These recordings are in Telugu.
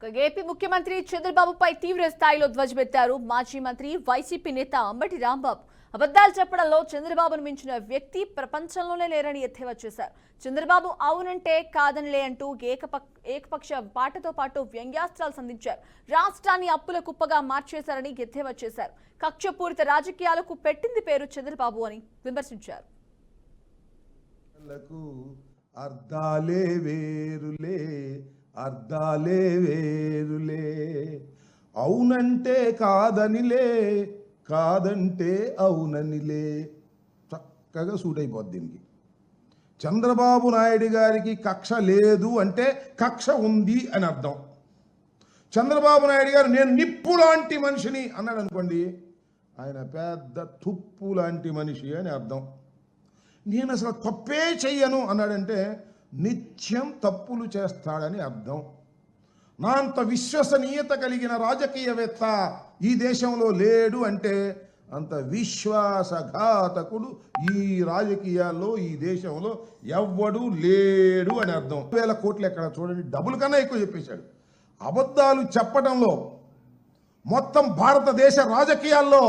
ఏపీ ముఖ్యమంత్రి చంద్రబాబుపై తీవ్ర స్థాయిలో ధ్వజమెత్తారు మాజీ మంత్రి వైసీపీ నేత అంబటి రాంబాబు. అబద్ధాలు చెప్పడంలో చంద్రబాబును మించిన వ్యక్తి ప్రపంచంలోనే లేరని ఎద్దేవా చేశారు. చంద్రబాబు అవునంటే కాదనిలే అంటూ ఏకపక్ష పాటతో పాటు వ్యంగ్యాస్త్రాలు సంధించారు. రాష్ట్రాన్ని అప్పుల కుప్పగా మార్చేశారని ఎద్దేవా చేశారు. కక్షపూరిత రాజకీయాలకు పెట్టింది పేరు చంద్రబాబు అని విమర్శించారు. అర్ధాలే వేరులే అర్ధాలే వేరులే, అవునంటే కాదనిలే కాదంటే అవుననిలే. చక్కగా సూట్ అయిపోద్ది దీనికి. చంద్రబాబు నాయుడు గారికి కక్ష లేదు అంటే కక్ష ఉంది అని అర్థం. చంద్రబాబు నాయుడు గారు నేను నిప్పు లాంటి మనిషిని అన్నాడు అనుకోండి, ఆయన పెద్ద తుప్పు లాంటి మనిషి అని అర్థం. నేను అసలు తప్పే చెయ్యను అన్నాడంటే నిత్యం తప్పులు చేస్తాడని అర్థం. నా అంత విశ్వసనీయత కలిగిన రాజకీయవేత్త ఈ దేశంలో లేడు అంటే అంత విశ్వాసఘాతకుడు ఈ రాజకీయాల్లో ఈ దేశంలో ఎవ్వడు లేడు అని అర్థం. 1,000 కోట్లు ఎక్కడ చూడండి, డబుల్ కన్నా ఎక్కువ చెప్పేశాడు. అబద్ధాలు చెప్పడంలో మొత్తం భారతదేశ రాజకీయాల్లో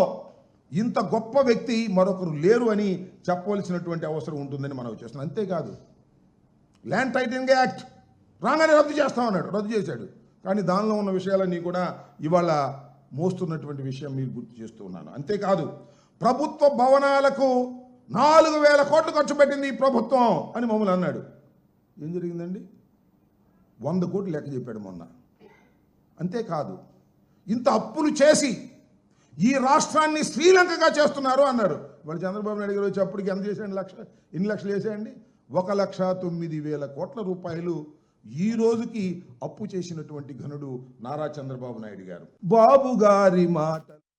ఇంత గొప్ప వ్యక్తి మరొకరు లేరు అని చెప్పవలసినటువంటి అవసరం ఉంటుందని మనం చేస్తున్నాం. అంతేకాదు, ల్యాండ్ టైటిలింగ్ యాక్ట్ రాగానే రద్దు చేస్తామన్నాడు, రద్దు చేశాడు. కానీ దానిలో ఉన్న విషయాలన్నీ కూడా ఇవాళ మోస్తున్నటువంటి విషయం మీరు గుర్తు చేస్తూ ఉన్నాను. అంతేకాదు, ప్రభుత్వ భవనాలకు 4,000 కోట్లు ఖర్చు పెట్టింది ఈ ప్రభుత్వం అని మమ్మల్ని అన్నాడు. ఏం జరిగిందండి? 100 కోట్లు లెక్క చెప్పాడు మొన్న. అంతేకాదు, ఇంత అప్పులు చేసి ఈ రాష్ట్రాన్ని శ్రీలంకగా చేస్తున్నారు అన్నారు. వాళ్ళు చంద్రబాబు నాయుడు గారు వచ్చేప్పటికి ఎంత చేశాడు? ఎన్ని లక్షలు వేసాయండి? 1,09,000 కోట్ల రూపాయలు ఈ రోజుకి అప్పు చేసినటువంటి ఘనుడు నారా చంద్రబాబు నాయుడు గారు. బాబు గారి మాట